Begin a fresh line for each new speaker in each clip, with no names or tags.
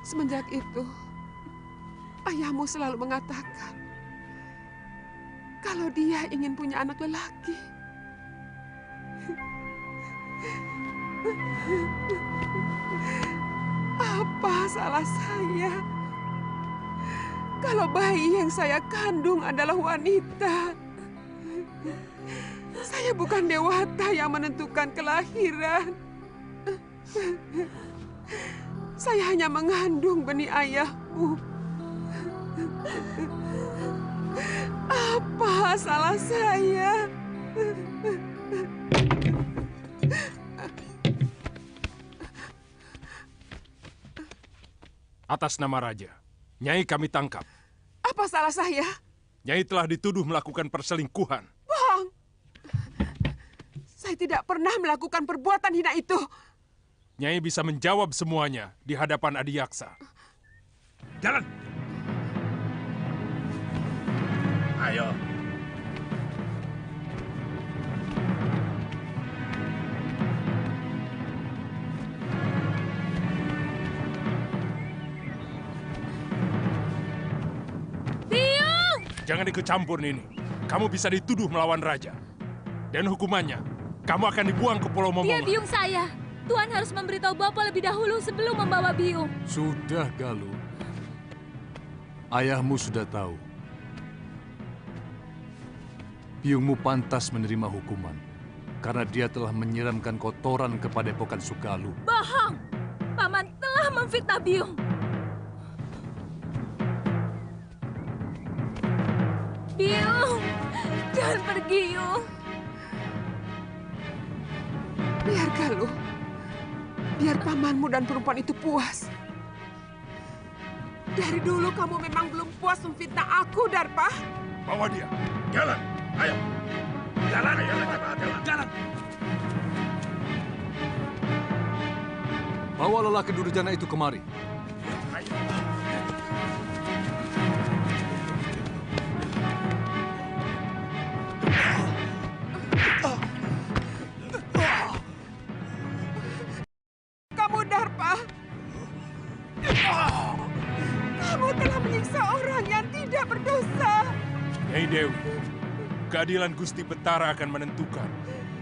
Semenjak itu, ayahmu selalu mengatakan kalau dia ingin punya anak lelaki. Apa salah saya kalau bayi yang saya kandung adalah wanita? Saya bukan dewata yang menentukan kelahiran. Saya hanya mengandung benih ayahmu. Apa salah saya?
Atas nama Raja, Nyai kami tangkap.
Apa salah saya?
Nyai telah dituduh melakukan perselingkuhan.
Bohong! Saya tidak pernah melakukan perbuatan hina itu.
Nyai bisa menjawab semuanya di hadapan Adiyaksa.
Jalan! Ayo.
Biung!
Jangan ikut campur, Nini. Kamu bisa dituduh melawan Raja. Dan hukumannya, kamu akan dibuang ke Pulau Momonga.
Dia biung saya. Tuan harus memberitahu Bapak lebih dahulu sebelum membawa biung.
Sudah, Galuh. Ayahmu sudah tahu. Biungmu pantas menerima hukuman karena dia telah menyiramkan kotoran ke Padepokan Sugaluh.
Bohong! Paman telah memfitnah biung. Biung, jangan pergi, Biung.
Biar Galuh. Biar pamanmu dan perempuan itu puas. Dari dulu kamu memang belum puas memfitnah aku, Darpa.
Bawa dia.
Jalan! Ayo! Jalan! Jalan!
Bawa lelaki durjana itu kemari.
Kamu, Darpa. Kamu telah menyiksa orang yang tidak berdosa.
Nyai Dewi, keadilan Gusti Betara akan menentukan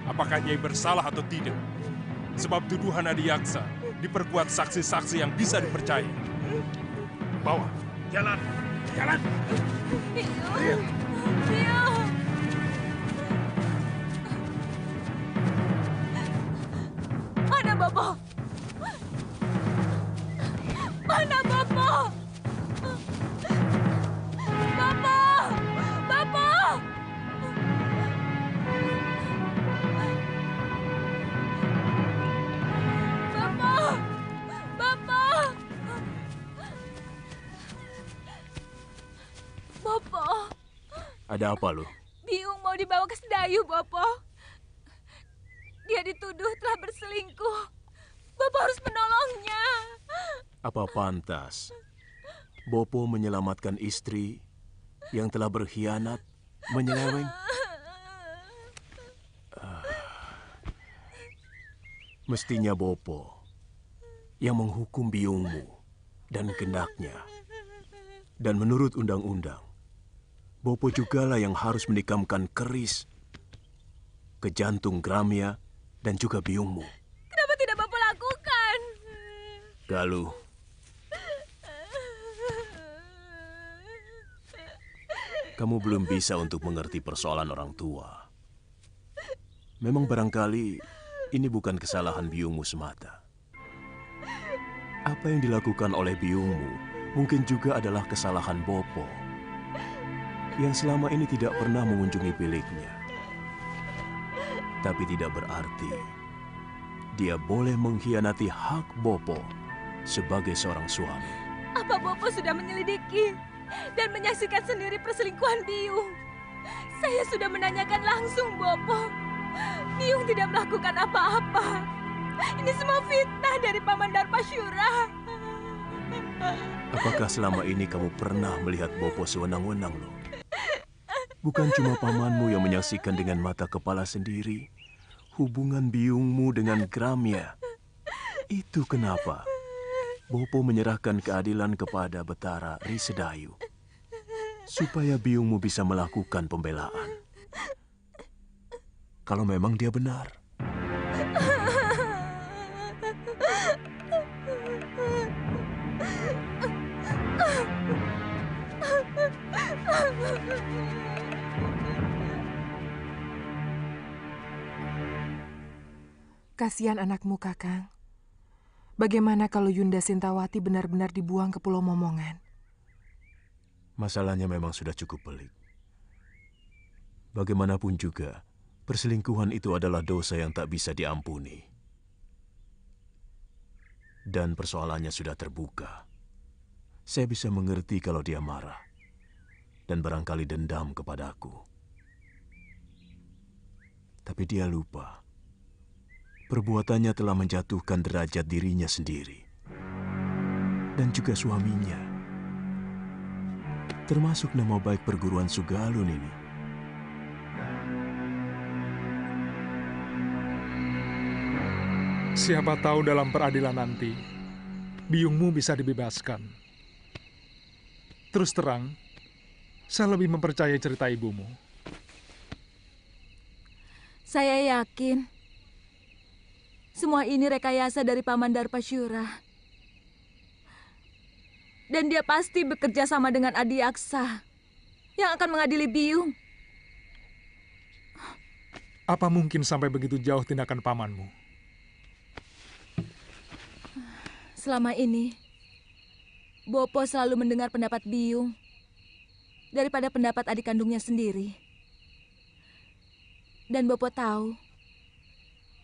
apakah Nyai bersalah atau tidak. Sebab tuduhan Adiyaksa diperkuat saksi-saksi yang bisa dipercaya. Bawa.
Jalan! Jalan!
Biung! Biung! Mana Bapak? Mana Bapak? Bapak! Bapak! Bapak! Bapak! Bapak!
Ada apa, Lu?
Biung mau dibawa ke Sedayu, Bapak. Dia dituduh telah berselingkuh. Bapak harus menolongnya.
Apa pantas Bopo menyelamatkan istri yang telah berkhianat, menyeleweng? Mestinya Bopo yang menghukum biungmu dan kendaknya. Dan menurut undang-undang, Bopo jugalah yang harus menikamkan keris ke jantung Gramia dan juga biungmu.
Kenapa tidak Bopo lakukan?
Galuh, kamu belum bisa untuk mengerti persoalan orang tua. Memang barangkali ini bukan kesalahan biungmu semata. Apa yang dilakukan oleh biungmu mungkin juga adalah kesalahan Bopo yang selama ini tidak pernah mengunjungi biliknya. Tapi tidak berarti dia boleh mengkhianati hak Bopo sebagai seorang suami.
Apa Bopo sudah menyelidiki dan menyaksikan sendiri perselingkuhan Biung? Saya sudah menanyakan langsung Bopo. Biung tidak melakukan apa-apa. Ini semua fitnah dari Paman Darpasyura.
Apakah selama ini kamu pernah melihat Bopo sewenang-wenang, loh? Bukan cuma pamanmu yang menyaksikan dengan mata kepala sendiri hubungan biungmu dengan Gramia. Itu kenapa Bopo menyerahkan keadilan kepada Betara Risedayu supaya biungmu bisa melakukan pembelaan. Kalau memang dia benar.
Kasihan anakmu, Kakang. Bagaimana kalau Yunda Sintawati benar-benar dibuang ke Pulau Momongan?
Masalahnya memang sudah cukup pelik. Bagaimanapun juga, perselingkuhan itu adalah dosa yang tak bisa diampuni. Dan persoalannya sudah terbuka. Saya bisa mengerti kalau dia marah dan barangkali dendam kepadaku. Tapi dia lupa. Perbuatannya telah menjatuhkan derajat dirinya sendiri dan juga suaminya, termasuk nama baik perguruan Sugalun ini.
Siapa tahu dalam peradilan nanti, biungmu bisa dibebaskan. Terus terang, saya lebih mempercayai cerita ibumu.
Saya yakin semua ini rekayasa dari Paman Darpasyura. Dan dia pasti bekerja sama dengan Adiaksa yang akan mengadili Biung.
Apa mungkin sampai begitu jauh tindakan pamanmu?
Selama ini, Bopo selalu mendengar pendapat Biung daripada pendapat adik kandungnya sendiri. Dan Bopo tahu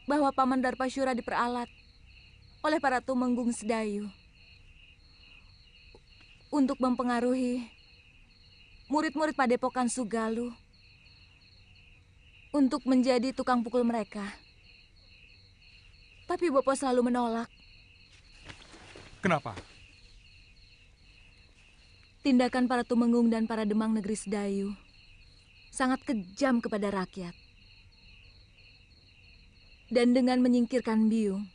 bahwa Paman Darpasyura diperalat oleh para tumenggung Sedayu untuk mempengaruhi murid-murid Padepokan Sugalu untuk menjadi tukang pukul mereka. Tapi Bopo selalu menolak.
Kenapa?
Tindakan para tumenggung dan para demang negeri Sedayu sangat kejam kepada rakyat. Dan dengan menyingkirkan Biung,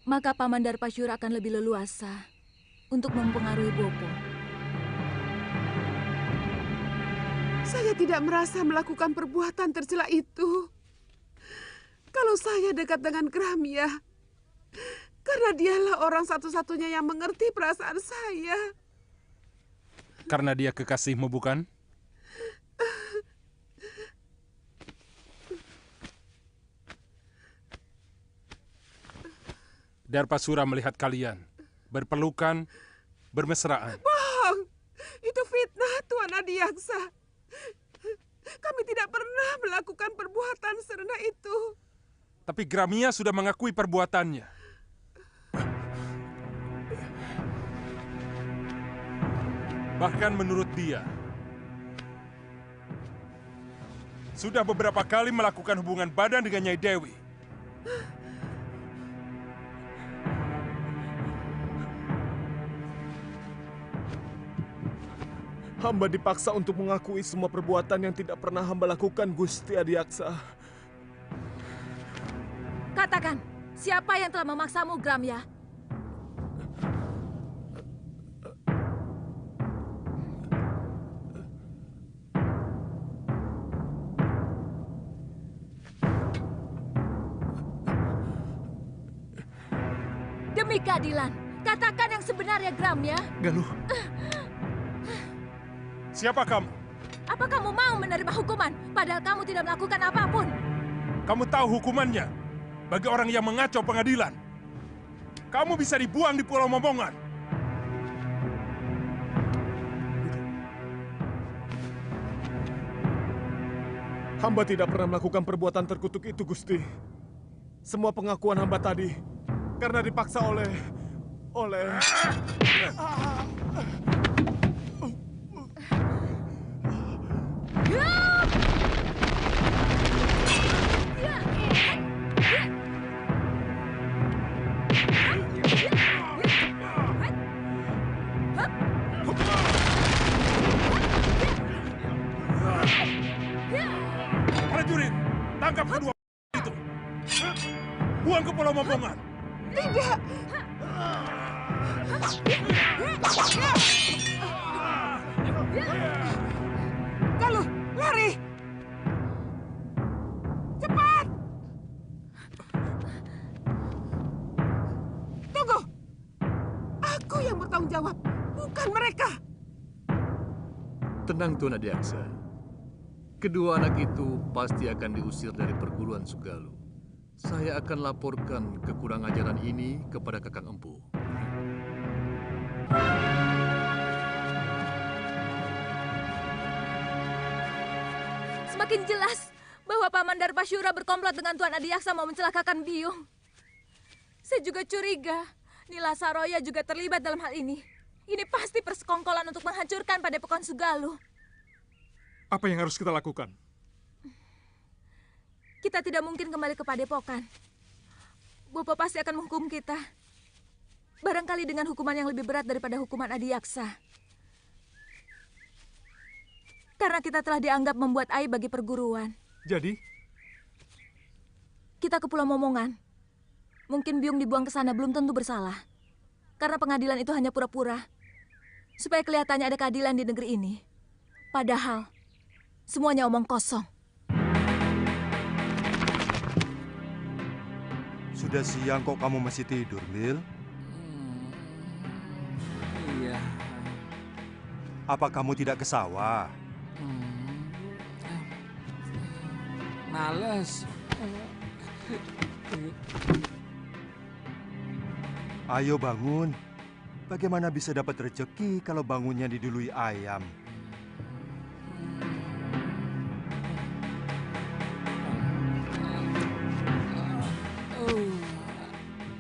maka Paman Darpasyura akan lebih leluasa untuk mempengaruhi Bopo.
Saya tidak merasa melakukan perbuatan tercela itu. Kalau saya dekat dengan Gramia, karena dialah orang satu-satunya yang mengerti perasaan saya.
Karena dia kekasihmu, bukan? Darpasyura melihat kalian berpelukan, bermesraan.
Bohong! Itu fitnah, Tuan Adiaksa. Kami tidak pernah melakukan perbuatan serendah itu.
Tapi Gramia sudah mengakui perbuatannya. Bahkan menurut dia, sudah beberapa kali melakukan hubungan badan dengan Nyai Dewi.
Hamba dipaksa untuk mengakui semua perbuatan yang tidak pernah hamba lakukan, Gusti Adiaksa.
Katakan, siapa yang telah memaksamu, Gramya? Demi keadilan, katakan yang sebenarnya, Gramya.
Galuh.
Siapa kamu?
Apa kamu mau menerima hukuman, padahal kamu tidak melakukan apapun?
Kamu tahu hukumannya bagi orang yang mengacau pengadilan. Kamu bisa dibuang di Pulau Momongan.
Hamba tidak pernah melakukan perbuatan terkutuk itu, Gusti. Semua pengakuan hamba tadi karena dipaksa oleh...
Prajurit, tangkap kedua itu. Buang ke Pulau Momongan.
Tidak. Galuh, lari. Cepat. Tunggu. Aku yang bertanggung jawab, bukan mereka.
Tenang, Tuan Adiaksa. Kedua anak itu pasti akan diusir dari perguruan Sugalu. Saya akan laporkan kekurang ajaran ini kepada Kakang Empu.
Semakin jelas bahwa Paman Darpasyura berkomplot dengan Tuan Adiaksa mau mencelakakan Biung. Saya juga curiga Nila Saroya juga terlibat dalam hal ini. Ini pasti persekongkolan untuk menghancurkan Padepokan Sugalu.
Apa yang harus kita lakukan?
Kita tidak mungkin kembali ke Padepokan. Bopo pasti akan menghukum kita. Barangkali dengan hukuman yang lebih berat daripada hukuman Adiaksa. Karena kita telah dianggap membuat aib bagi perguruan.
Jadi?
Kita ke Pulau Momongan. Mungkin Biung dibuang ke sana belum tentu bersalah. Karena pengadilan itu hanya pura-pura. Supaya kelihatannya ada keadilan di negeri ini. Padahal, semuanya omong kosong.
Sudah siang kok kamu masih tidur, Lil?
Iya.
Apa kamu tidak ke sawah?
Males.
Ayo bangun. Bagaimana bisa dapat rezeki kalau bangunnya didului ayam?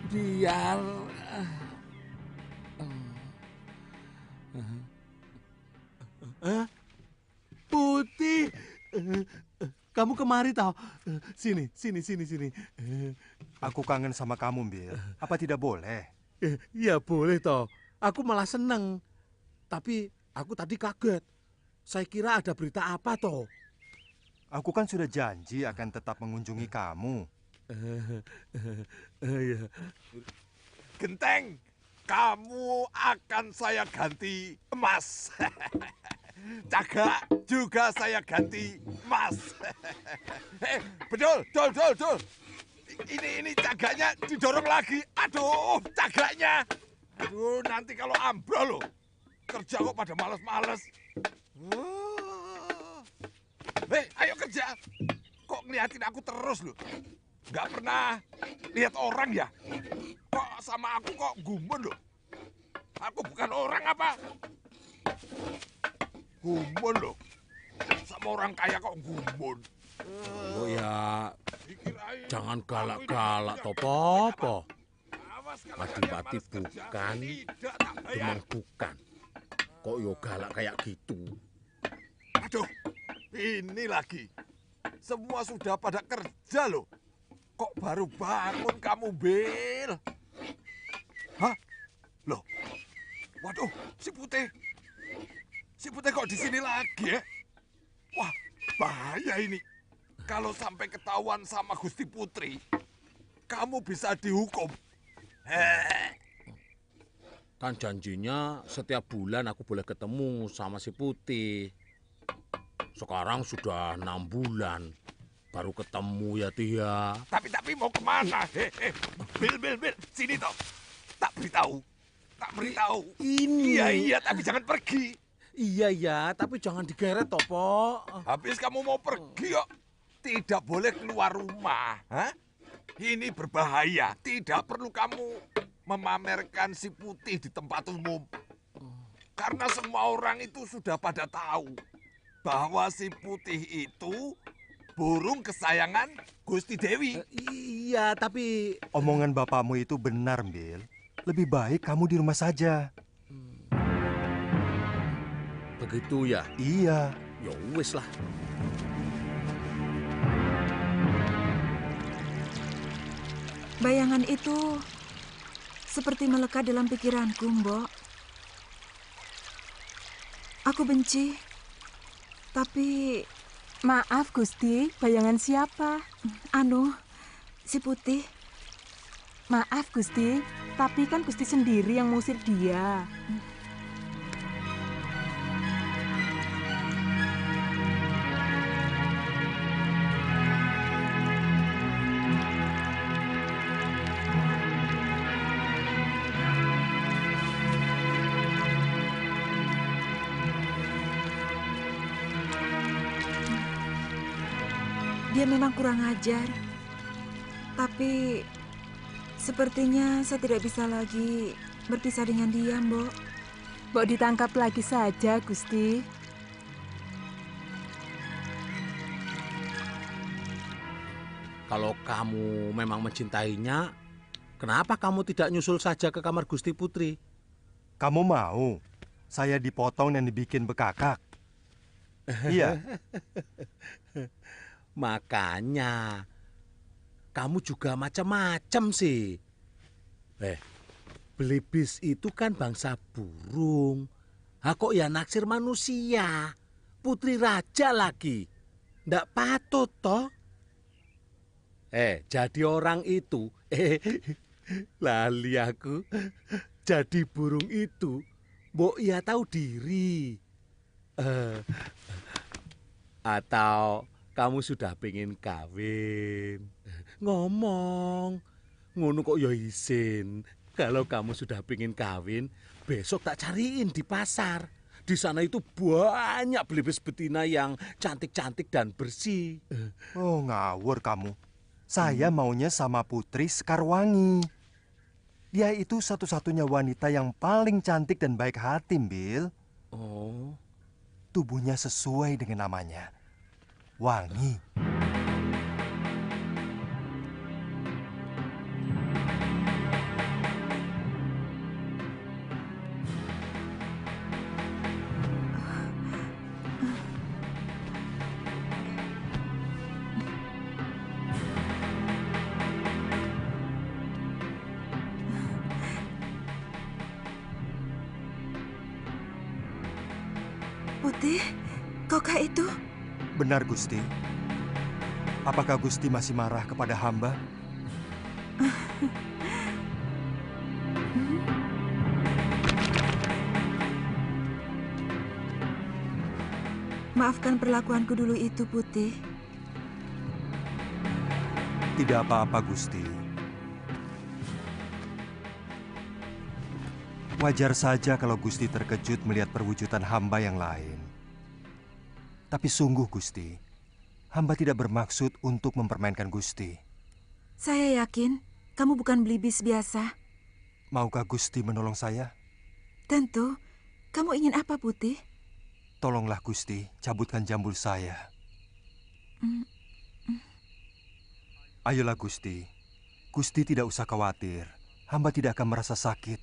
Biar
Putih, kamu kemari tau? Sini.
Aku kangen sama kamu, Bil. Apa tidak boleh?
Ya boleh toh. Aku malah seneng. Tapi aku tadi kaget. Saya kira ada berita apa toh?
Aku kan sudah janji akan tetap mengunjungi kamu.
Ya.
Genteng, kamu akan saya ganti emas. Cagak juga saya ganti emas. Betul. Ini cagaknya didorong lagi. Aduh, cagaknya. Aduh, nanti kalau ambrol loh. Kerja kok pada males-males. Ayo kerja. Kok ngeliatin aku terus loh? Nggak pernah lihat orang ya? Kok sama aku kok gumun loh? Aku bukan orang apa? Gumun loh. Sama orang kaya kok gumun.
Oh ya, jangan galak-galak toh, Popo. Adipati bukan, Demang bukan. Kok yo galak kayak gitu?
Aduh, ini lagi. Semua sudah pada kerja loh. Kok baru bangun kamu, Bil? Hah? Loh? Waduh, si Putih. Si Putih kok di sini lagi ya? Wah, bahaya ini. Kalau sampai ketahuan sama Gusti Putri, kamu bisa dihukum.
Kan janjinya setiap bulan aku boleh ketemu sama si Putih. Sekarang sudah 6 bulan. Baru ketemu ya, Tia.
Tapi mau kemana? Bil, sini toh. Tak beritahu. Tak beritahu.
Ini.
Iya, tapi jangan pergi.
Iya, tapi jangan digeret, Topo.
Habis kamu mau pergi kok. Tidak boleh keluar rumah. Hah? Ini berbahaya. Tidak perlu kamu memamerkan si putih di tempat umum. Karena semua orang itu sudah pada tahu bahwa si putih itu burung kesayangan Gusti Dewi.
Iya, tapi...
Omongan bapakmu itu benar, Bil. Lebih baik kamu di rumah saja.
Begitu ya?
Iya.
Ya wis lah.
Bayangan itu seperti melekat dalam pikiranku, Mbok. Aku benci, tapi...
Maaf, Gusti, bayangan siapa?
Si putih.
Maaf, Gusti, tapi kan Gusti sendiri yang mengusir dia.
Dia memang kurang ajar. Tapi sepertinya saya tidak bisa lagi berpisah dengan dia, Mbok.
Mbok ditangkap lagi saja, Gusti.
Kalau kamu memang mencintainya, kenapa kamu tidak nyusul saja ke kamar Gusti Putri?
Kamu mau saya dipotong dan dibikin bekakak? Iya.
Makanya, kamu juga macam-macam sih. Belibis itu kan bangsa burung. Kok ya naksir manusia? Putri raja lagi. Ndak patut toh? Jadi orang itu, lali aku. Jadi burung itu, mbok ya tahu diri. Atau kamu sudah pengen kawin. Ngomong. Ngono kok ya isin. Kalau kamu sudah pengen kawin, besok tak cariin di pasar. Di sana itu banyak belibis betina yang cantik-cantik dan bersih.
Oh, ngawur kamu. Saya maunya sama Putri Sekarwangi. Dia itu satu-satunya wanita yang paling cantik dan baik hati, Bil.
Oh.
Tubuhnya sesuai dengan namanya. Wangi.
Putih, kaukah itu?
Benar, Gusti. Apakah Gusti masih marah kepada hamba?
Maafkan perlakuanku dulu itu, Putih.
Tidak apa-apa, Gusti. Wajar saja kalau Gusti terkejut melihat perwujudan hamba yang lain. Tapi sungguh, Gusti, hamba tidak bermaksud untuk mempermainkan Gusti.
Saya yakin kamu bukan belibis biasa.
Maukah Gusti menolong saya?
Tentu. Kamu ingin apa, Putih?
Tolonglah, Gusti, cabutkan jambul saya. Ayolah, Gusti. Gusti tidak usah khawatir. Hamba tidak akan merasa sakit.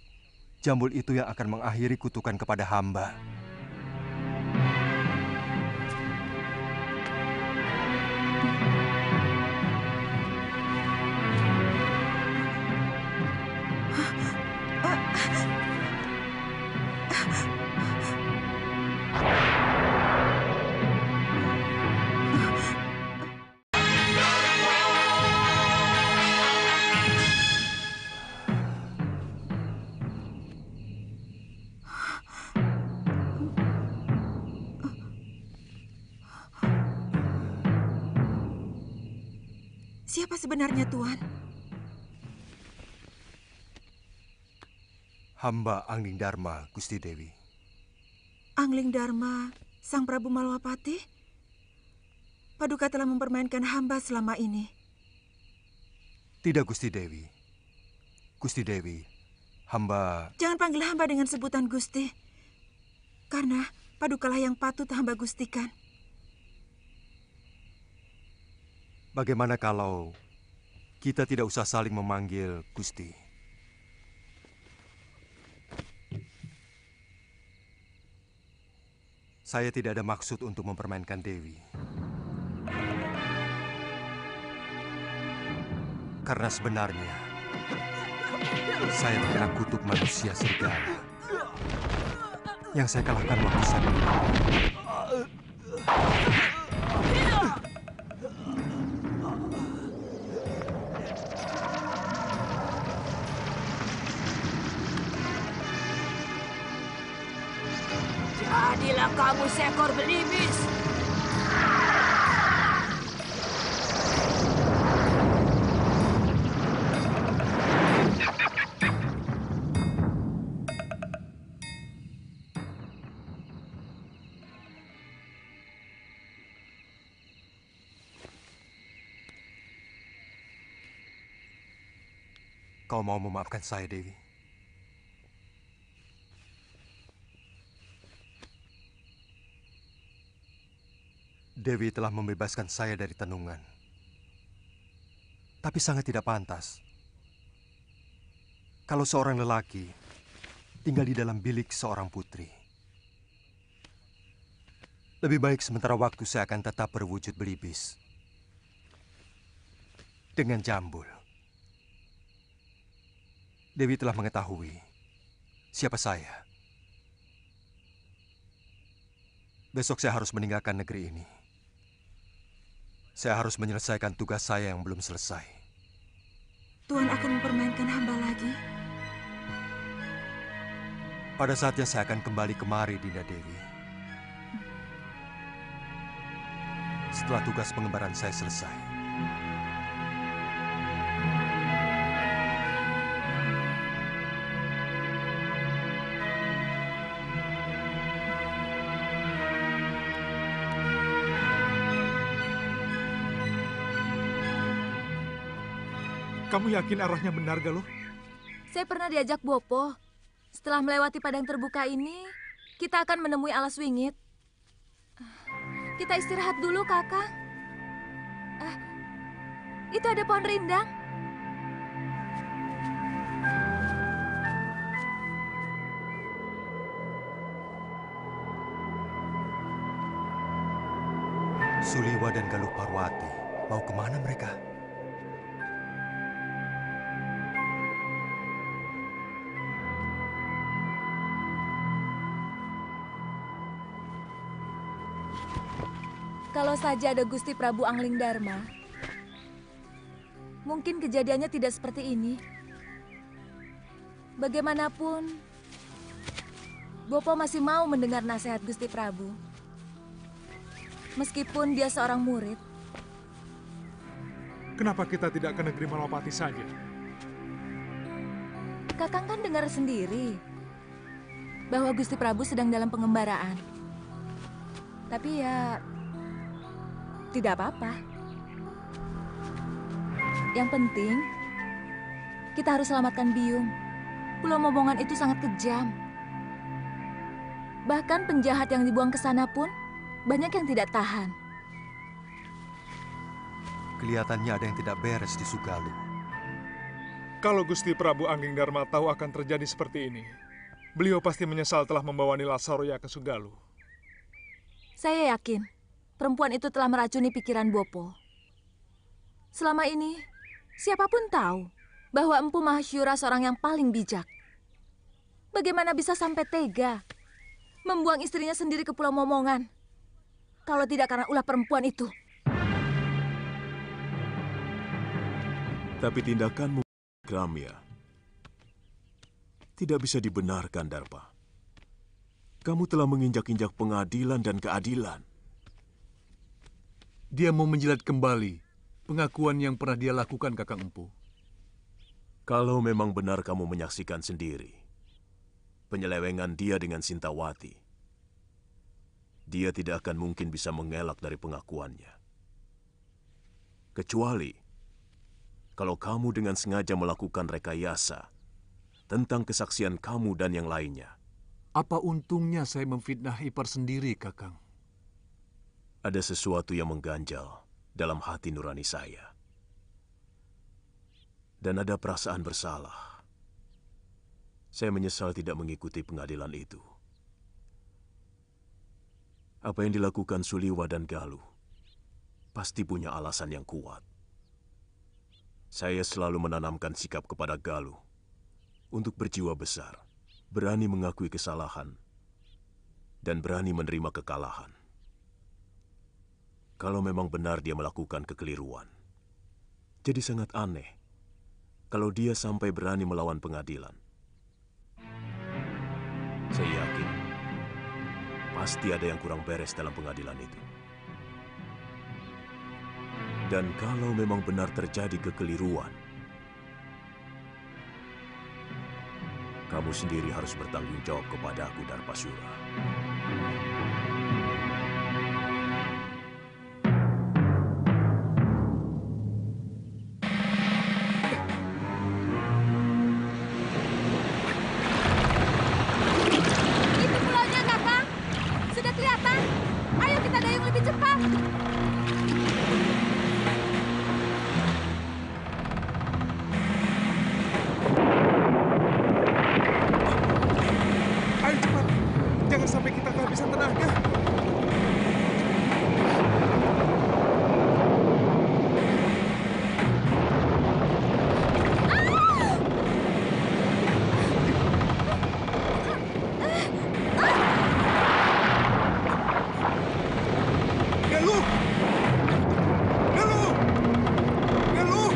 Jambul itu yang akan mengakhiri kutukan kepada hamba.
Siapa sebenarnya, Tuan?
Hamba Angling Dharma, Gusti Dewi.
Angling Dharma, Sang Prabu Malwapati? Paduka telah mempermainkan hamba selama ini.
Tidak, Gusti Dewi. Gusti Dewi, hamba...
Jangan panggil hamba dengan sebutan Gusti. Karena Padukalah yang patut hamba gustikan.
Bagaimana kalau kita tidak usah saling memanggil Gusti? Saya tidak ada maksud untuk mempermainkan Dewi. Karena sebenarnya, saya terkena kutuk manusia serigala. Yang saya kalahkan waktu saya menang.
Jadilah kamu seekor belibis.
Kau mau memaafkan saya, Dewi? Dewi telah membebaskan saya dari tenungan. Tapi sangat tidak pantas kalau seorang lelaki tinggal di dalam bilik seorang putri. Lebih baik sementara waktu saya akan tetap berwujud belibis dengan jambul. Dewi telah mengetahui siapa saya. Besok saya harus meninggalkan negeri ini. Saya harus menyelesaikan tugas saya yang belum selesai.
Tuhan akan mempermainkan hamba lagi?
Pada saatnya saya akan kembali kemari, Dinda Dewi. Setelah tugas pengembaraan saya selesai.
Kamu yakin arahnya benar, Galuh?
Saya pernah diajak Bopo. Setelah melewati padang terbuka ini, kita akan menemui alas wingit. Kita istirahat dulu, Kakang. Itu ada pohon rindang.
Suliwa dan Galuh Parwati, mau kemana mereka?
Kalau saja ada Gusti Prabu Angling Dharma, mungkin kejadiannya tidak seperti ini. Bagaimanapun, Bopo masih mau mendengar nasihat Gusti Prabu. Meskipun dia seorang murid.
Kenapa kita tidak ke negeri Malwapati saja?
Kakang kan dengar sendiri bahwa Gusti Prabu sedang dalam pengembaraan. Tapi ya, tidak apa-apa. Yang penting, kita harus selamatkan Biyung. Pulau Momongan itu sangat kejam. Bahkan penjahat yang dibuang ke sana pun banyak yang tidak tahan.
Kelihatannya ada yang tidak beres di Sugalu.
Kalau Gusti Prabu Angling Dharma tahu akan terjadi seperti ini, beliau pasti menyesal telah membawa Nila Saroya ke Sugalu.
Saya yakin perempuan itu telah meracuni pikiran Bopo. Selama ini, siapapun tahu bahwa Empu Mahasyura seorang yang paling bijak. Bagaimana bisa sampai tega membuang istrinya sendiri ke Pulau Momongan? Kalau tidak karena ulah perempuan itu.
Tapi tindakanmu, Gramya, tidak bisa dibenarkan, Darpa. Kamu telah menginjak-injak pengadilan dan keadilan.
Dia mau menjilat kembali pengakuan yang pernah dia lakukan, Kakang Empu.
Kalau memang benar kamu menyaksikan sendiri, penyelewengan dia dengan Sintawati, dia tidak akan mungkin bisa mengelak dari pengakuannya. Kecuali kalau kamu dengan sengaja melakukan rekayasa tentang kesaksian kamu dan yang lainnya.
Apa untungnya saya memfitnah ipar sendiri, Kakang?
Ada sesuatu yang mengganjal dalam hati nurani saya. Dan ada perasaan bersalah. Saya menyesal tidak mengikuti pengadilan itu. Apa yang dilakukan Suliwa dan Galuh pasti punya alasan yang kuat. Saya selalu menanamkan sikap kepada Galuh untuk berjiwa besar, berani mengakui kesalahan, dan berani menerima kekalahan. Kalau memang benar dia melakukan kekeliruan, jadi sangat aneh kalau dia sampai berani melawan pengadilan. Saya yakin pasti ada yang kurang beres dalam pengadilan itu. Dan kalau memang benar terjadi kekeliruan, kamu sendiri harus bertanggung jawab kepadaku, Darpasura.
Itu pulaunya, Kakang. Sudah kelihatan. Ayo kita dayung lebih cepat.
Ayo cepat, jangan sampai kita kehabisan tenaga. Galuh! Galuh! Galuh!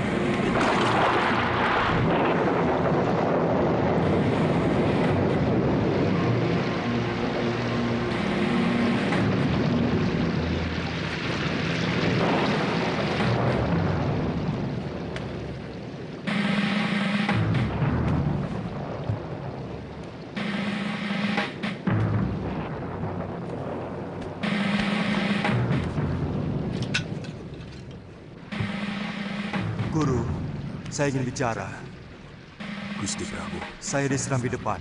Guru, saya ingin bicara.
Gusti Prabu.
Saya diserang di depan.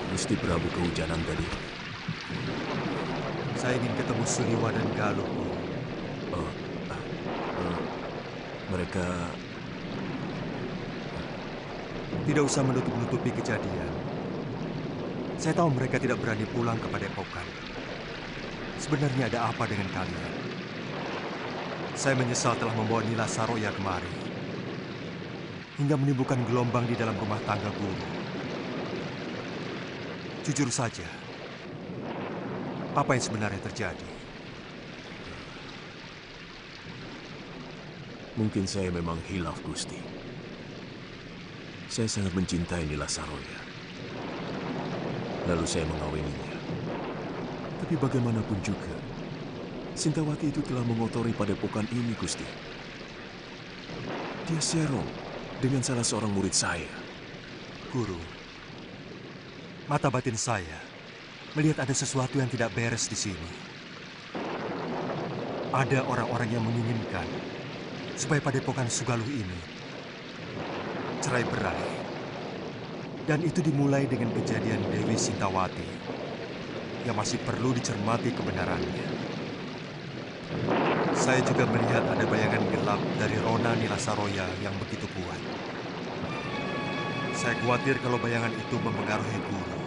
Gusti Prabu kehujanan tadi.
Saya ingin ketemu Suliwa dan Galuh.
Mereka
tidak usah menutup-nutupi kejadian. Saya tahu mereka tidak berani pulang ke Padepokan. Sebenarnya ada apa dengan kalian? Saya menyesal telah membawa Nila Saroya kemari, hingga menimbulkan gelombang di dalam rumah tangga guru. Jujur saja, apa yang sebenarnya terjadi?
Mungkin saya memang hilaf, Gusti. Saya sangat mencintai Nila Saroya. Lalu saya mengawininya. Tapi bagaimanapun juga, Sintawati itu telah mengotori padepokan ini, Gusti. Dia serong dengan salah seorang murid saya.
Guru, mata batin saya melihat ada sesuatu yang tidak beres di sini. Ada orang-orang yang menginginkan supaya padepokan Sugaluh ini cerai-berai. Dan itu dimulai dengan kejadian Dewi Sintawati yang masih perlu dicermati kebenarannya. Saya juga melihat ada bayangan gelap dari Rona Nila Saroya yang begitu kuat. Saya khawatir kalau bayangan itu mempengaruhi guru.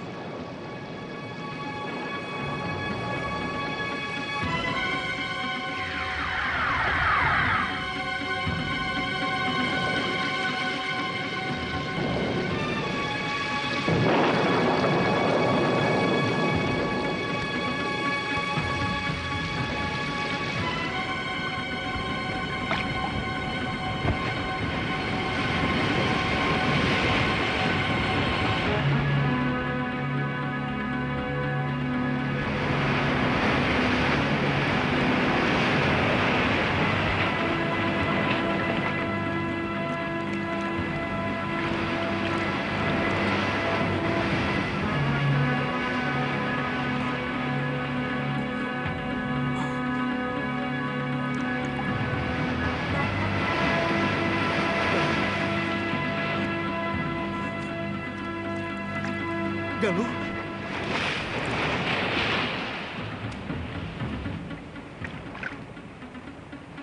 Galuh?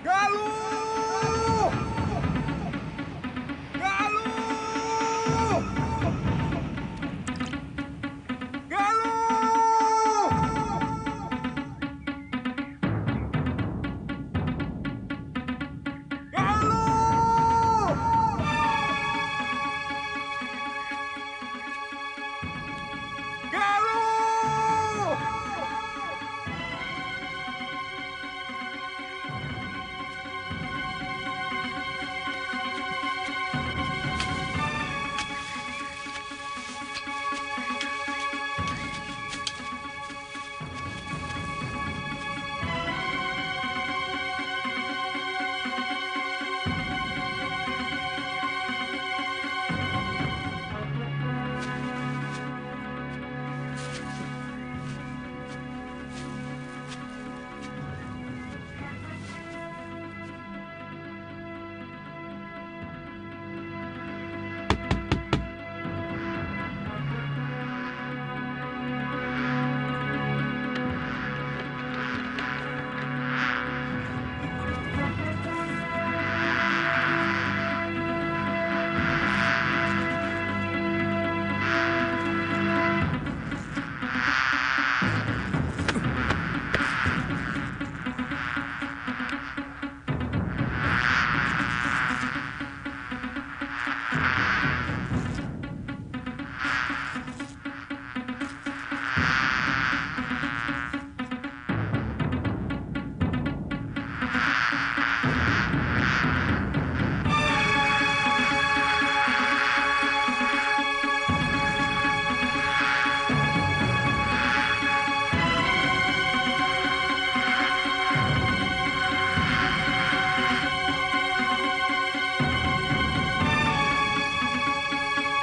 Galuh! Galuh! Galuh! Galuh! Galuh!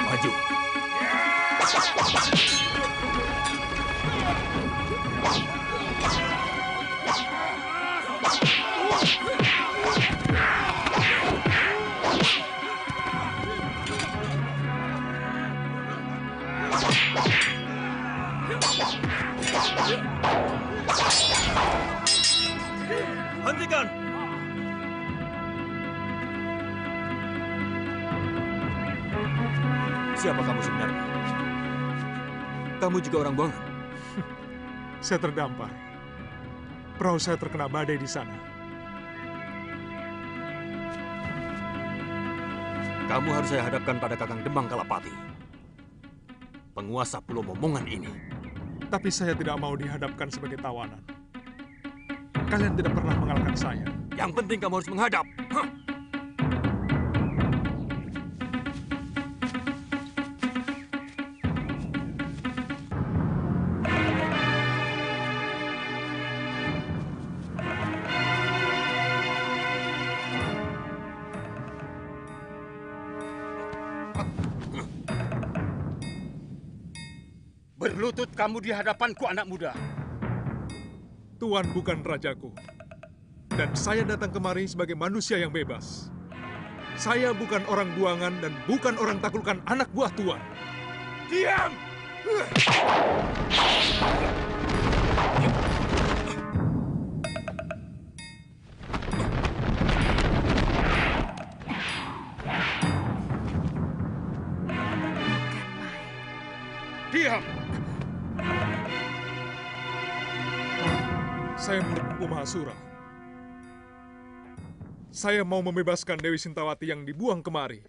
Maju. Hentikan! Siapa kamu sebenarnya? Kamu juga orang buangan?
Saya terdampar. Perahu saya terkena badai di sana.
Kamu harus saya hadapkan pada Kakang Demang Kalapati, penguasa Pulau Momongan ini.
Tapi saya tidak mau dihadapkan sebagai tawanan. Kalian tidak pernah mengalahkan saya.
Yang penting kamu harus menghadap. Hah?
Berlutut kamu di hadapanku, anak muda.
Tuan bukan rajaku. Dan saya datang kemari sebagai manusia yang bebas. Saya bukan orang buangan dan bukan orang taklukan anak buah Tuan.
Diam! Diam!
Saya murid Empu Mahasura. Saya mau membebaskan Dewi Sintawati yang dibuang kemari.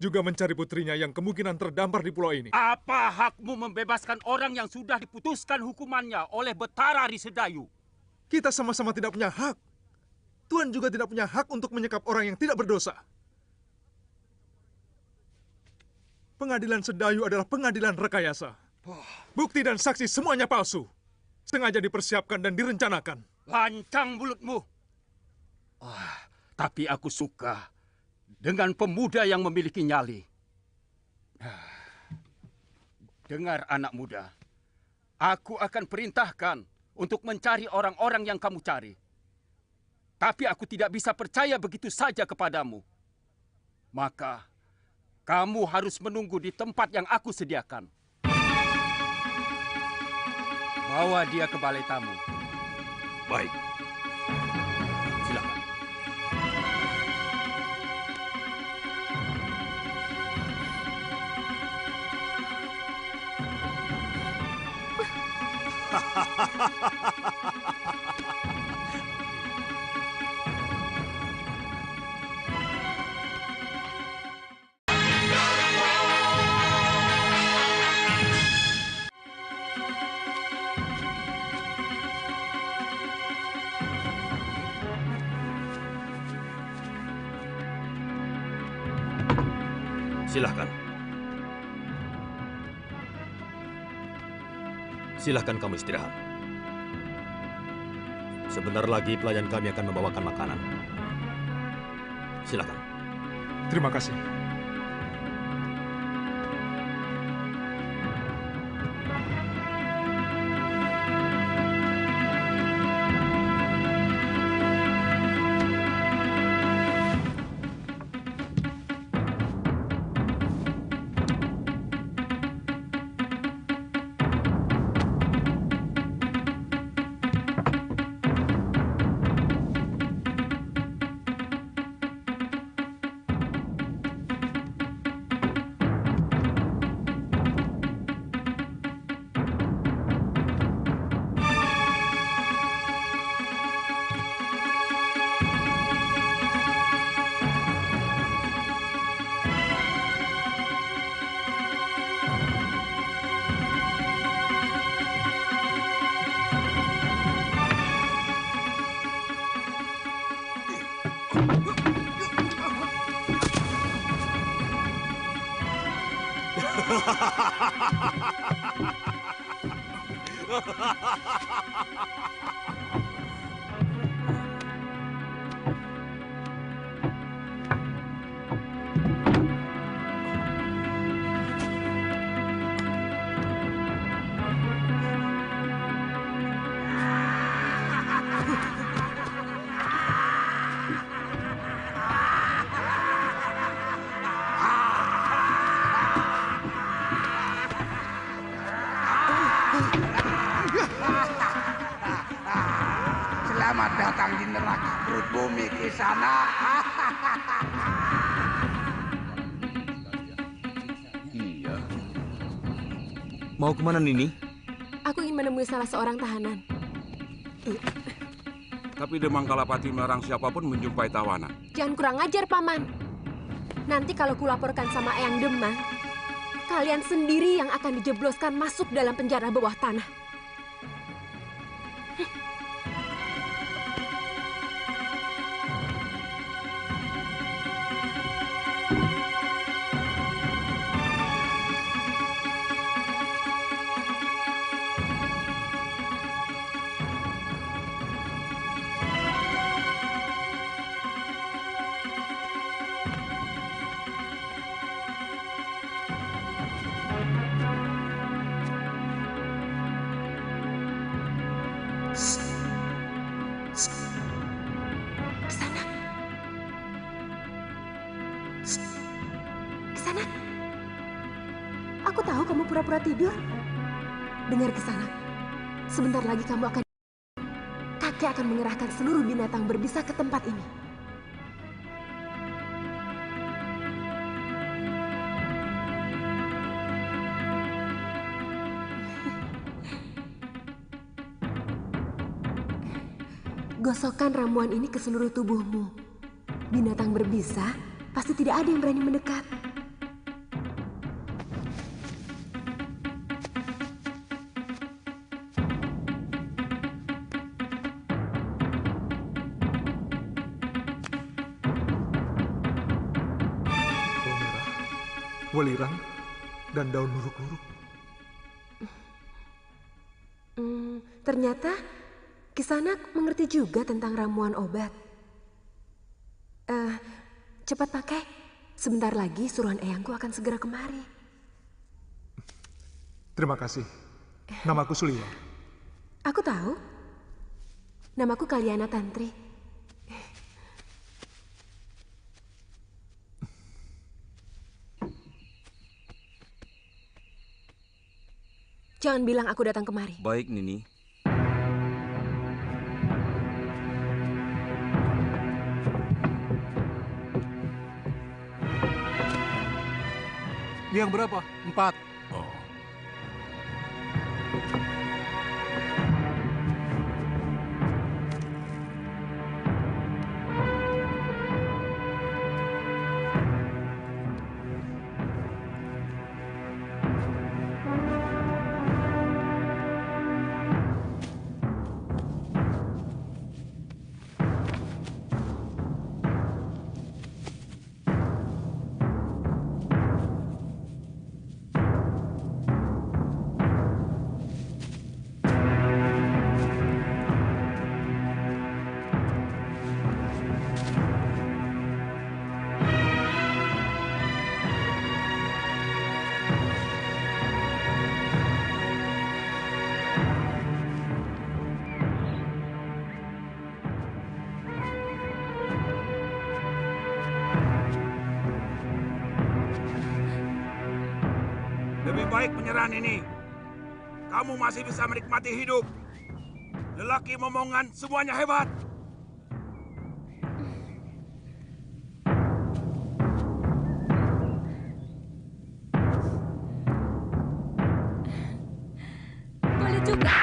Juga mencari putrinya yang kemungkinan terdampar di pulau ini.
Apa hakmu membebaskan orang yang sudah diputuskan hukumannya oleh Betara Risedayu?
Kita sama-sama tidak punya hak. Tuan juga tidak punya hak untuk menyekap orang yang tidak berdosa. Pengadilan Sedayu adalah pengadilan rekayasa. Bukti dan saksi semuanya palsu. Sengaja dipersiapkan dan direncanakan.
Lancang mulutmu. Tapi aku suka dengan pemuda yang memiliki nyali. Dengar anak muda. Aku akan perintahkan untuk mencari orang-orang yang kamu cari. Tapi aku tidak bisa percaya begitu saja kepadamu. Maka kamu harus menunggu di tempat yang aku sediakan. Bawa dia ke balai tamu.
Baik. Silakan. Silahkan. Silahkan kamu istirahat. Sebentar lagi pelayan kami akan membawakan makanan. Silahkan.
Terima kasih.
Selamat datang di neraka perut bumi di sana.
Iya. Mau kemana, Nini?
Aku ingin menemui salah seorang tahanan.
Tapi Demang Kalapati melarang siapapun menjumpai tawanan.
Jangan kurang ajar, Paman. Nanti kalau kulaporkan sama Eyang Demang, kalian sendiri yang akan dijebloskan masuk dalam penjara bawah tanah. Kisanak, aku tahu kamu pura-pura tidur. Dengar Kisanak, sebentar lagi kamu akan... Kakek akan mengerahkan seluruh binatang berbisa ke tempat ini. Gosokkan ramuan ini ke seluruh tubuhmu. Binatang berbisa pasti tidak ada yang berani mendekat.
Bawang merah, welirang, dan daun luruk-luruk.
Ternyata Kisanak mengerti juga tentang ramuan obat. Cepat pakai. Sebentar lagi suruhan eyangku akan segera kemari.
Terima kasih. Namaku Suliwa.
Aku tahu. Namaku Kaliana Tantri. Jangan bilang aku datang kemari.
Baik, Nini.
Yang berapa?
4.
Oh.
Lebih baik menyerah, Nini. Kamu masih bisa menikmati hidup. Lelaki momongan semuanya hebat.
Boleh juga.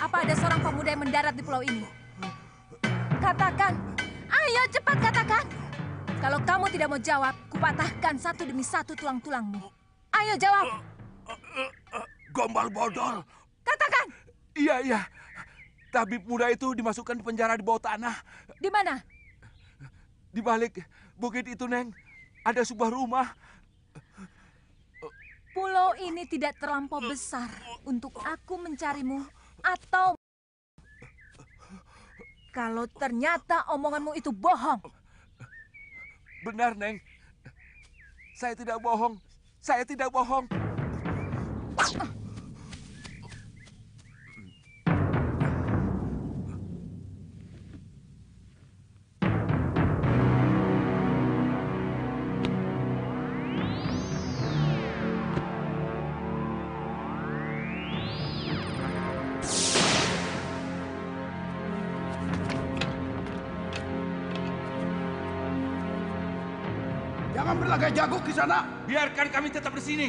Apa ada seorang pemuda yang mendarat di pulau ini? Katakan. Ayo cepat katakan. Kalau kamu tidak mau jawab, kupatahkan satu demi satu tulang-tulangmu. Ayo jawab.
Gombal bodol.
Katakan.
Iya. Tabib muda itu dimasukkan di penjara di bawah tanah.
Di mana?
Di balik bukit itu, Neng. Ada sebuah rumah.
Pulau ini tidak terlampau besar untuk aku mencarimu atau kalau ternyata omonganmu itu bohong.
Benar, Neng. Saya tidak bohong. Saya tidak bohong.
Jangan berlagak jago di sana.
Biarkan kami tetap di sini.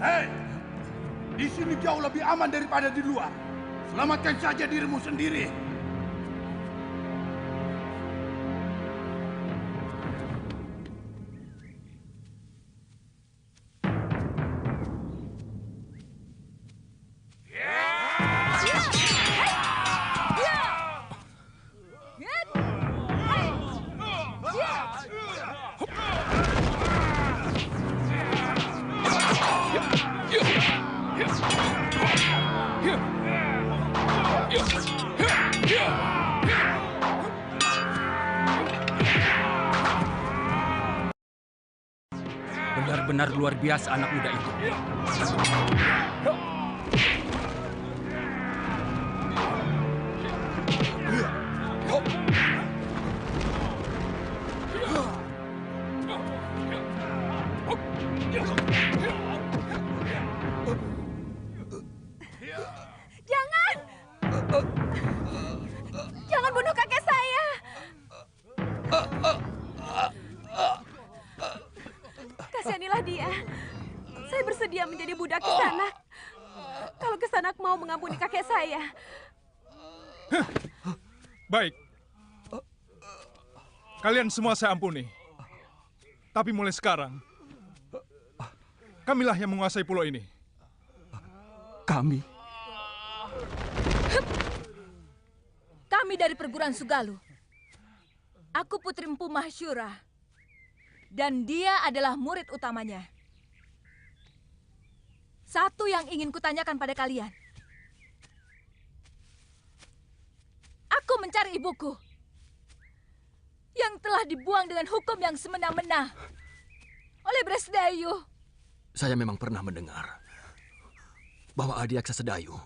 Hei, di sini jauh lebih aman daripada di luar. Selamatkan saja dirimu sendiri.
Benar-benar luar biasa anak muda itu.
Jangan! Jangan bunuh kakek saya! Kisanak mau mengampuni kakek saya.
Baik. Kalian semua saya ampuni. Tapi mulai sekarang, kamilah yang menguasai pulau ini.
Kami?
Kami dari perguruan Sugalu. Aku Putri Empu Mahasyura. Dan dia adalah murid utamanya. Satu yang ingin kutanyakan pada kalian. Aku mencari ibuku. Yang telah dibuang dengan hukum yang semena-mena oleh Bresdayu.
Saya memang pernah mendengar bahwa Adiaksa Sedayu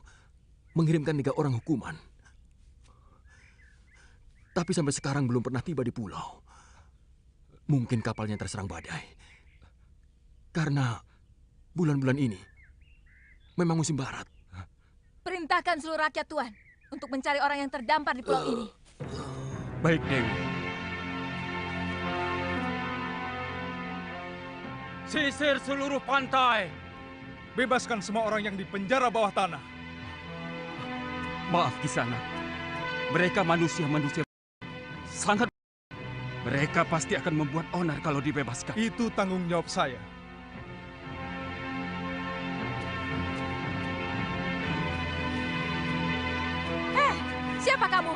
mengirimkan 3 orang hukuman. Tapi sampai sekarang belum pernah tiba di pulau. Mungkin kapalnya terserang badai. Karena bulan-bulan ini memang musim barat.
Perintahkan seluruh rakyat Tuan untuk mencari orang yang terdampar di pulau ini.
Baik, Dewi. Sisir seluruh pantai.
Bebaskan semua orang yang di penjara bawah tanah.
Maaf, Kisanak. Mereka manusia-manusia sangat... Mereka pasti akan membuat onar kalau dibebaskan.
Itu tanggung jawab saya.
Siapa kamu?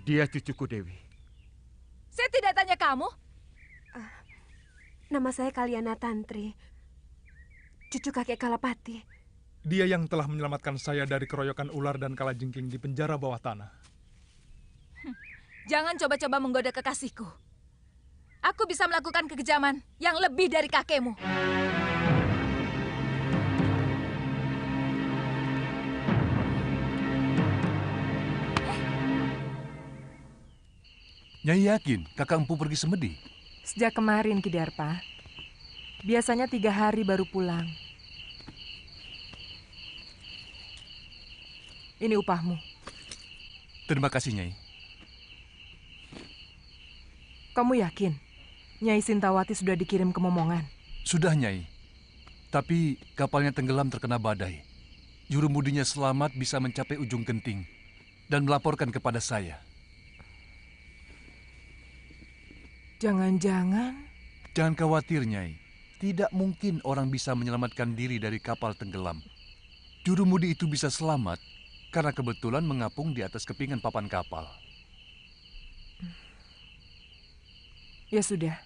Dia cucuku, Dewi.
Saya tidak tanya kamu.
Nama saya Kaliana Tantri, cucu kakek Kalapati.
Dia yang telah menyelamatkan saya dari keroyokan ular dan kalajengking di penjara bawah tanah.
Jangan coba-coba menggoda kekasihku. Aku bisa melakukan kekejaman yang lebih dari kakekmu.
Nyai yakin Kakak Empu pergi semedi?
Sejak kemarin, Ki Darpa. Biasanya 3 hari baru pulang. Ini upahmu.
Terima kasih, Nyai.
Kamu yakin Nyai Sintawati sudah dikirim ke Momongan?
Sudah, Nyai. Tapi kapalnya tenggelam terkena badai. Jurumudinya selamat bisa mencapai ujung genting dan melaporkan kepada saya.
Jangan-jangan...
Jangan khawatir, Nyai. Tidak mungkin orang bisa menyelamatkan diri dari kapal tenggelam. Jurumudi itu bisa selamat karena kebetulan mengapung di atas kepingan papan kapal.
Ya sudah.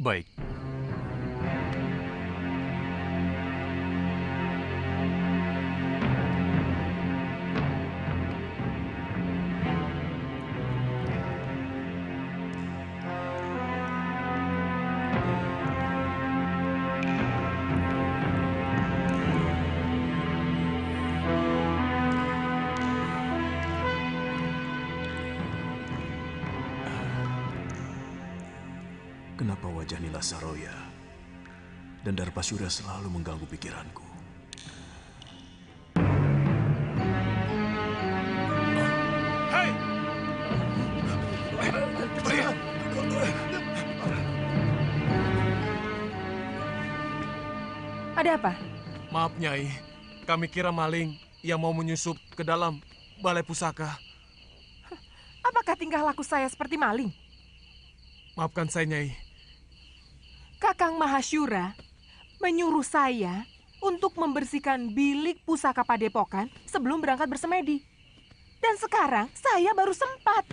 Baik.
Kenapa wajah Nila Saroya dan Darpasyura selalu mengganggu pikiranku?
Hei!
Ada apa?
Maaf, Nyai. Kami kira maling yang mau menyusup ke dalam balai pusaka.
Apakah tingkah laku saya seperti maling?
Maafkan saya, Nyai.
Kakang Mahasyura menyuruh saya untuk membersihkan bilik pusaka padepokan sebelum berangkat bersemedi. Dan sekarang saya baru sempat.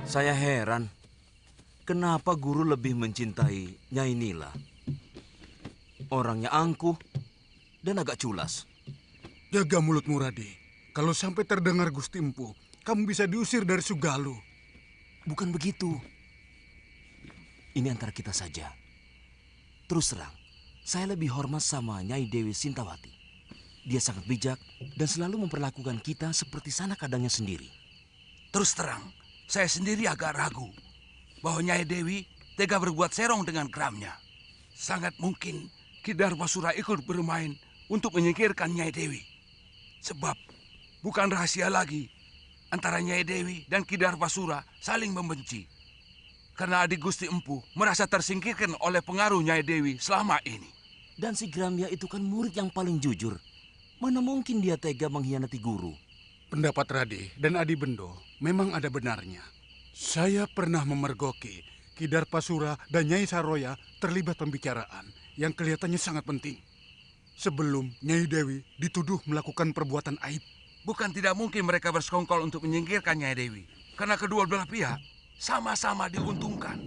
Saya heran, kenapa guru lebih mencintai Nyai Nila? Orangnya angkuh dan agak culas.
Jaga mulutmu, Radi. Kalau sampai terdengar Gusti Empu, kamu bisa diusir dari Sugalu.
Bukan begitu. Ini antara kita saja. Terus terang, saya lebih hormat sama Nyai Dewi Sintawati. Dia sangat bijak dan selalu memperlakukan kita seperti sanak kadangnya sendiri.
Terus terang, saya sendiri agak ragu bahwa Nyai Dewi tega berbuat serong dengan geramnya. Sangat mungkin Ki Darpasura ikut bermain untuk menyingkirkan Nyai Dewi. Sebab bukan rahasia lagi. Antara Nyai Dewi dan Ki Darpasura saling membenci. Karena adik Gusti Empu merasa tersingkirkan oleh pengaruh Nyai Dewi selama ini.
Dan si Gramya itu kan murid yang paling jujur. Mana mungkin dia tega mengkhianati guru?
Pendapat Rade dan Adi Bendo memang ada benarnya. Saya pernah memergoki Ki Darpasura dan Nyai Saroya terlibat pembicaraan yang kelihatannya sangat penting. Sebelum Nyai Dewi dituduh melakukan perbuatan aib.
Bukan tidak mungkin mereka bersekongkol untuk menyingkirkan Nyai Dewi. Karena kedua belah pihak sama-sama diuntungkan.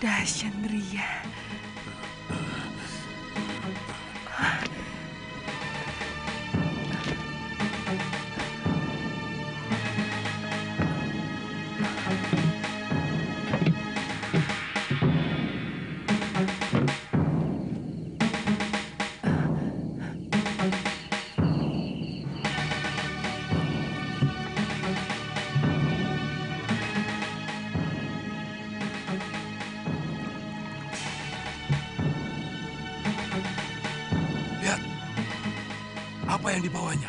Dasyendriya.
Apa yang dibawanya?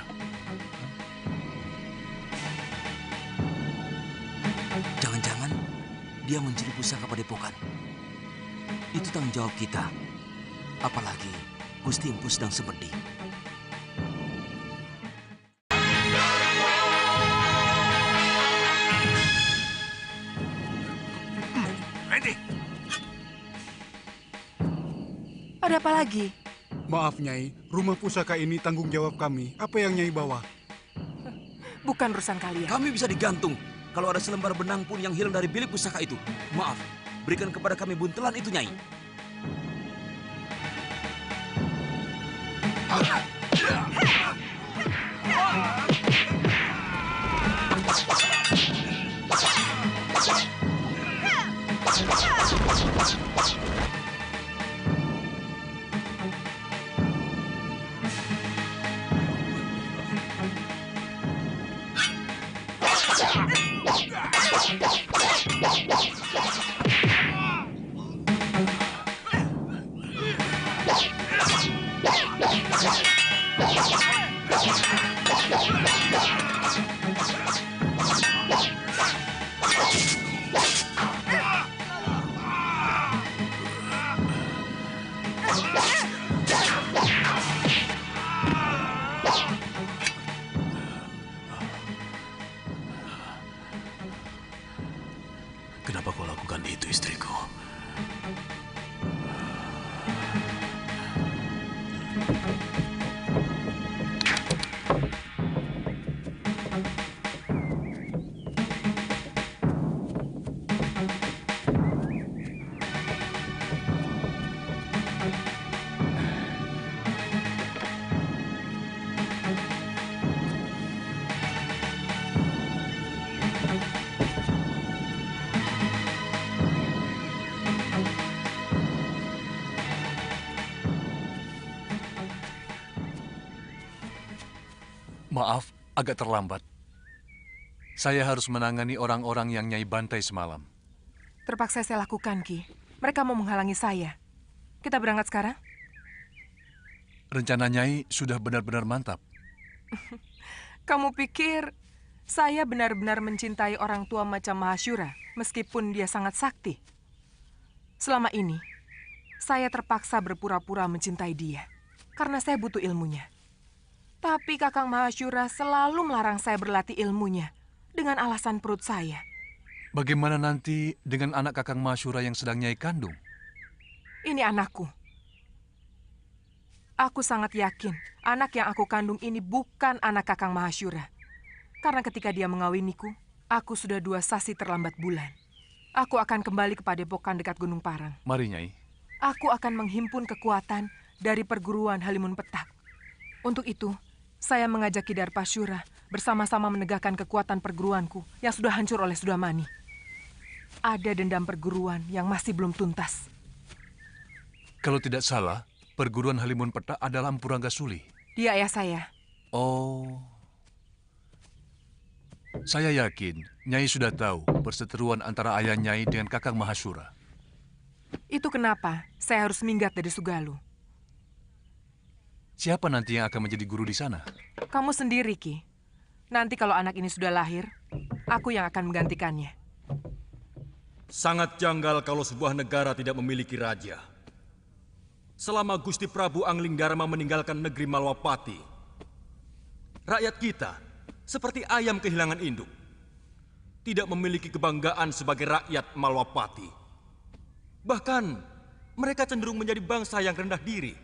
Jangan-jangan dia mencuri pusaka padepokan. Itu tanggung jawab kita. Apalagi Gusti Empu sedang semedi.
Randy!
Ada apa lagi?
Maaf Nyai, rumah pusaka ini tanggung jawab kami. Apa yang Nyai bawa?
Bukan urusan kalian.
Kami bisa digantung. Kalau ada selembar benang pun yang hilang dari bilik pusaka itu. Maaf, berikan kepada kami buntelan itu Nyai.
Kenapa kau lakukan itu, istriku?
Maaf, agak terlambat. Saya harus menangani orang-orang yang Nyai bantai semalam.
Terpaksa saya lakukan, Ki. Mereka mau menghalangi saya. Kita berangkat sekarang?
Rencana Nyai sudah benar-benar mantap.
Kamu pikir saya benar-benar mencintai orang tua macam Mahasyura, meskipun dia sangat sakti? Selama ini, saya terpaksa berpura-pura mencintai dia, karena saya butuh ilmunya. Tapi Kakang Mahasyura selalu melarang saya berlatih ilmunya dengan alasan perut saya.
Bagaimana nanti dengan anak Kakang Mahasyura yang sedang Nyai kandung?
Ini anakku. Aku sangat yakin anak yang aku kandung ini bukan anak Kakang Mahasyura. Karena ketika dia mengawiniku, aku sudah 2 sasi terlambat bulan. Aku akan kembali ke padepokan dekat Gunung Parang.
Mari, Nyai.
Aku akan menghimpun kekuatan dari perguruan Halimun Petak. Untuk itu, saya mengajak Ki Darpasura bersama-sama menegakkan kekuatan perguruanku yang sudah hancur oleh Sudamani. ada dendam perguruan yang masih belum tuntas.
Kalau tidak salah, perguruan Halimun Petak adalah Empu Ranggasuli.
Dia ayah saya.
Oh. Saya yakin Nyai sudah tahu perseteruan antara ayah Nyai dengan Kakang Mahashura.
Itu kenapa saya harus minggat dari Sugalu.
Siapa nanti yang akan menjadi guru di sana?
Kamu sendiri, Ki. Nanti kalau anak ini sudah lahir, aku yang akan menggantikannya.
Sangat janggal kalau sebuah negara tidak memiliki raja. Selama Gusti Prabu Anglingdarma meninggalkan negeri Malwapati, rakyat kita seperti ayam kehilangan induk. Tidak memiliki kebanggaan sebagai rakyat Malwapati. Bahkan, mereka cenderung menjadi bangsa yang rendah diri.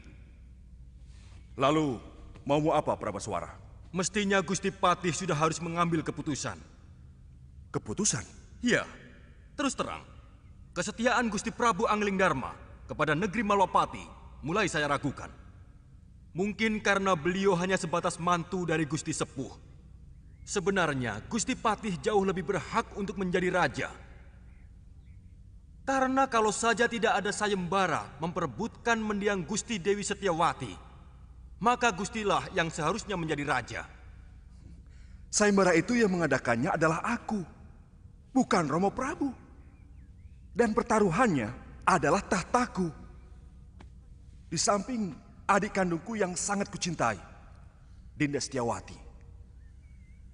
Lalu, maumu apa, Prabaswara?
Mestinya Gusti Patih sudah harus mengambil keputusan.
Keputusan?
Ya, terus terang. Kesetiaan Gusti Prabu Anglingdarma kepada negeri Malwapati mulai saya ragukan. Mungkin karena beliau hanya sebatas mantu dari Gusti Sepuh. Sebenarnya, Gusti Patih jauh lebih berhak untuk menjadi raja. Karena kalau saja tidak ada sayembara memperebutkan mendiang Gusti Dewi Setiawati, maka Gustilah yang seharusnya menjadi raja.
Sayembara itu yang mengadakannya adalah aku, bukan Romo Prabu. Dan pertaruhannya adalah tahtaku. Di samping adik kandungku yang sangat kucintai, Dinda Setiawati.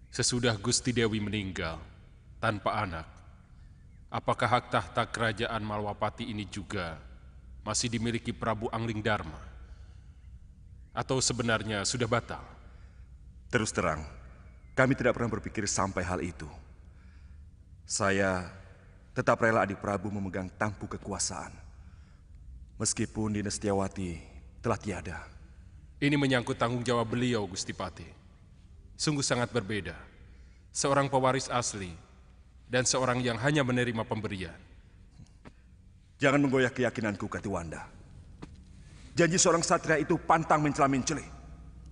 Sesudah Gusti Dewi meninggal tanpa anak, apakah hak tahta kerajaan Malwapati ini juga masih dimiliki Prabu Anglingdarma? Atau sebenarnya sudah batal?
Terus terang, kami tidak pernah berpikir sampai hal itu. Saya tetap rela adik Prabu memegang tampuk kekuasaan. Meskipun Dinda Setiawati telah tiada.
Ini menyangkut tanggung jawab beliau, Gusti Patih. Sungguh sangat berbeda. Seorang pewaris asli dan seorang yang hanya menerima pemberian.
Jangan menggoyah keyakinanku, Katiwanda. Janji seorang satria itu pantang mencela-menceli.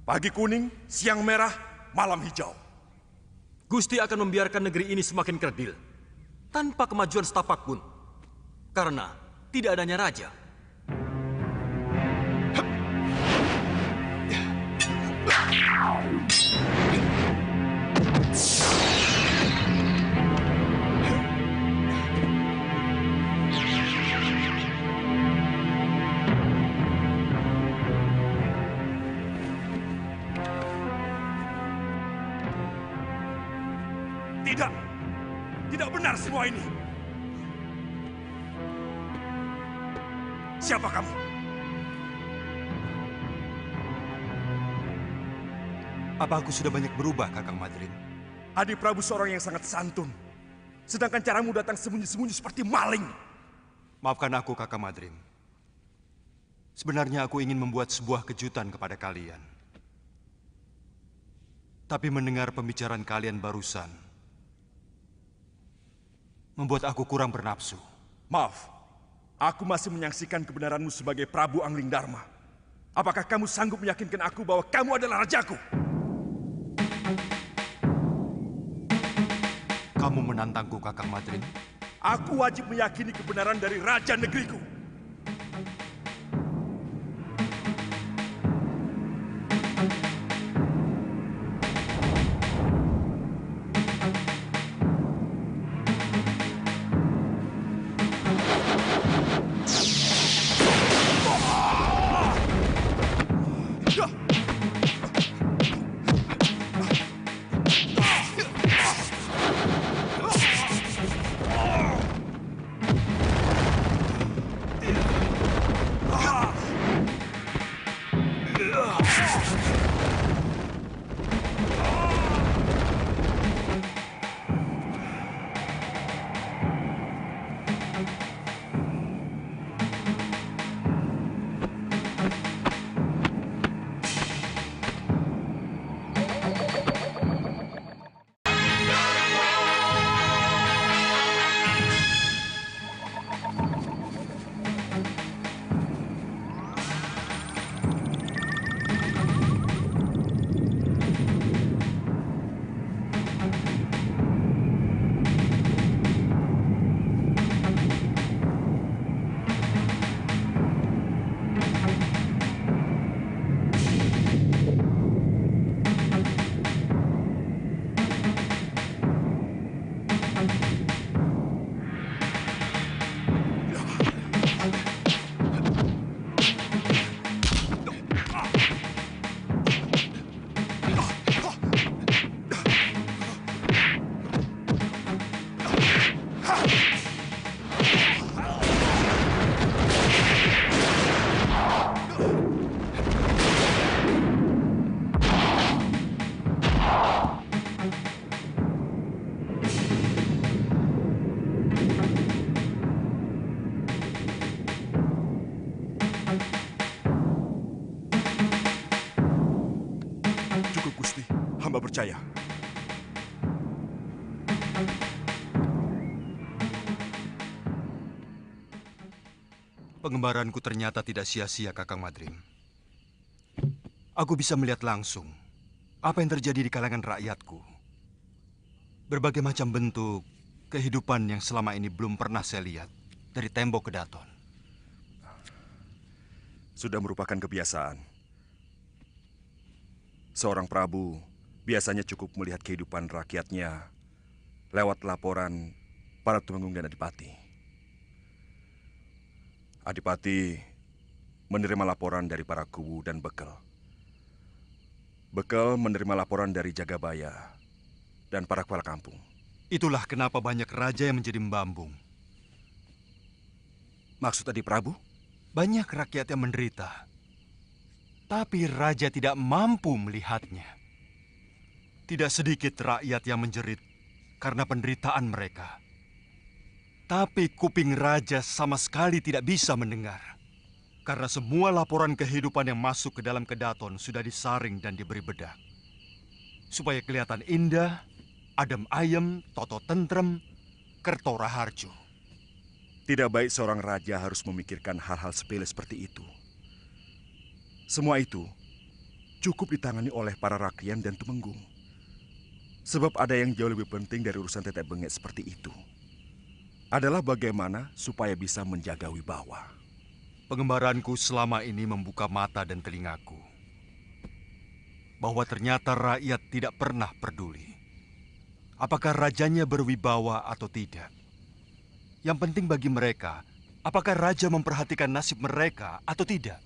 Pagi kuning, siang merah, malam hijau.
Gusti akan membiarkan negeri ini semakin kerdil, tanpa kemajuan setapak pun. Karena tidak adanya raja.
Tidak benar semua ini. Siapa kamu?
Apa aku sudah banyak berubah, Kakang Madrin?
Adik Prabu seorang yang sangat santun. Sedangkan caramu datang sembunyi-sembunyi seperti maling.
Maafkan aku, Kakang Madrin. Sebenarnya aku ingin membuat sebuah kejutan kepada kalian. Tapi mendengar pembicaraan kalian barusan, membuat aku kurang bernafsu.
Maaf, aku masih menyaksikan kebenaranmu sebagai Prabu Anglingdarma. Apakah kamu sanggup meyakinkan aku bahwa kamu adalah rajaku?
Kamu menantangku, Kakang Madrin?
Aku wajib meyakini kebenaran dari raja negeriku. hamba percaya.
Pengembaranku ternyata tidak sia-sia, Kakang Madrim. Aku bisa melihat langsung apa yang terjadi di kalangan rakyatku. Berbagai macam bentuk kehidupan yang selama ini belum pernah saya lihat dari tembok ke daton.
Sudah merupakan kebiasaan. Seorang prabu biasanya cukup melihat kehidupan rakyatnya lewat laporan para tumenggung dan adipati. Adipati menerima laporan dari para kubu dan bekel. Bekel menerima laporan dari Jagabaya dan para kepala kampung.
Itulah kenapa banyak raja yang menjadi membambung.
Maksud Adi Prabu?
Banyak rakyat yang menderita, tapi raja tidak mampu melihatnya. Tidak sedikit rakyat yang menjerit karena penderitaan mereka. Tapi kuping raja sama sekali tidak bisa mendengar. Karena semua laporan kehidupan yang masuk ke dalam kedaton sudah disaring dan diberi bedak. Supaya kelihatan indah, adem ayem, toto tentrem, kerto raharjo.
Tidak baik seorang raja harus memikirkan hal-hal sepele seperti itu. Semua itu cukup ditangani oleh para rakyat dan tumenggung. Sebab ada yang jauh lebih penting dari urusan tetek bengek seperti itu. Adalah bagaimana supaya bisa menjaga wibawa.
Pengembaranku selama ini membuka mata dan telingaku. Bahwa ternyata rakyat tidak pernah peduli. Apakah rajanya berwibawa atau tidak. Yang penting bagi mereka, apakah raja memperhatikan nasib mereka atau tidak.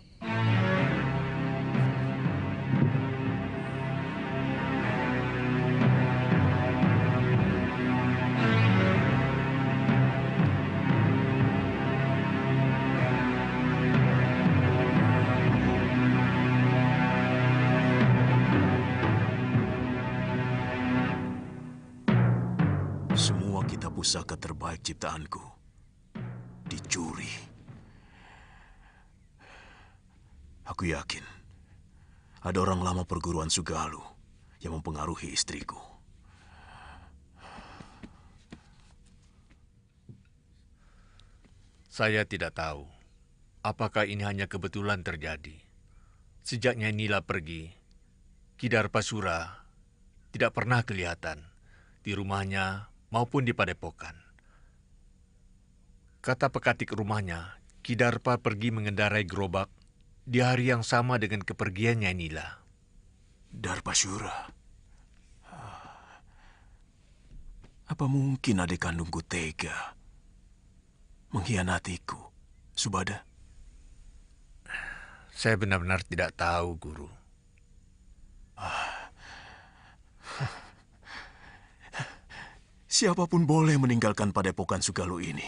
Pusaka terbaik ciptaanku dicuri. Aku yakin ada orang lama perguruan Sugalu yang mempengaruhi istriku.
Saya tidak tahu apakah ini hanya kebetulan terjadi. Sejak Nyai Nila pergi, Ki Darpasura tidak pernah kelihatan di rumahnya maupun di padepokan. Kata pekatik rumahnya, Ki Darpa pergi mengendarai gerobak di hari yang sama dengan kepergian Nyai Nila.
Darpasura? Apa mungkin adik kandungku tega mengkhianatiku, Subada?
Saya benar-benar tidak tahu, Guru.
Siapapun boleh meninggalkan padepokan Sugalu ini.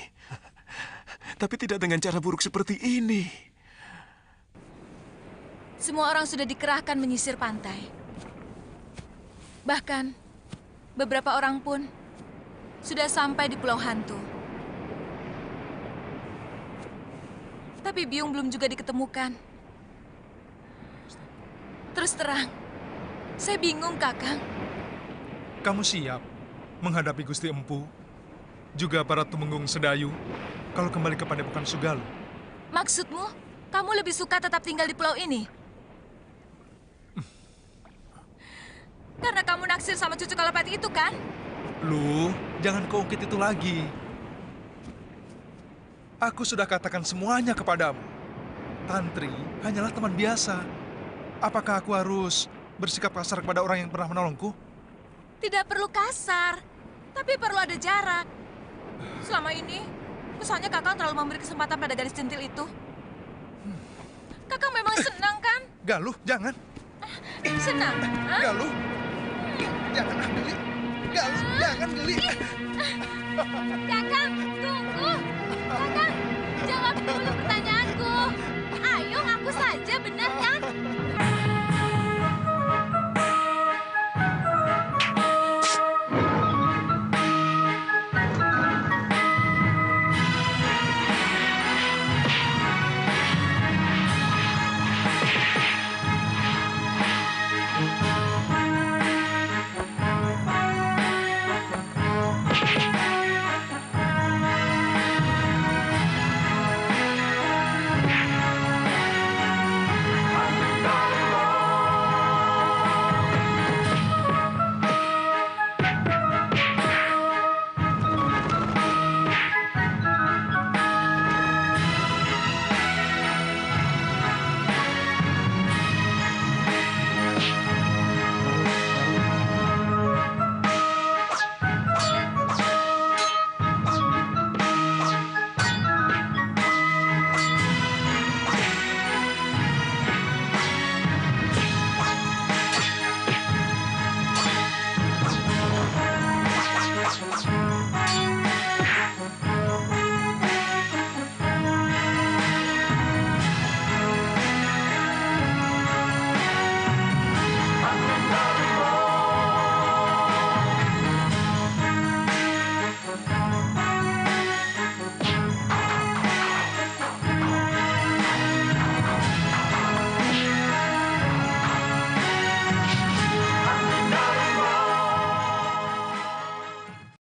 Tapi tidak dengan cara buruk seperti ini.
Semua orang sudah dikerahkan menyisir pantai. Bahkan, beberapa orang pun sudah sampai di Pulau Hantu. Tapi Biung belum juga diketemukan. Terus terang, saya bingung, Kakang.
Kamu siap menghadapi Gusti Empu, juga para tumenggung Sedayu, kalau kembali ke padepokan Sugalu?
Maksudmu, kamu lebih suka tetap tinggal di pulau ini? Karena kamu naksir sama cucu Kalapati itu, kan?
Lu, jangan keungkit itu lagi. Aku sudah katakan semuanya kepadamu. Tantri hanyalah teman biasa. Apakah aku harus bersikap kasar kepada orang yang pernah menolongku?
Tidak perlu kasar, tapi perlu ada jarak. Selama ini, kesannya Kakang terlalu memberi kesempatan pada gadis centil itu. Kakang memang senang, kan?
Galuh, jangan.
Senang?
Galuh, jangan Geli. Galuh, jangan Geli.
Kakang, tunggu.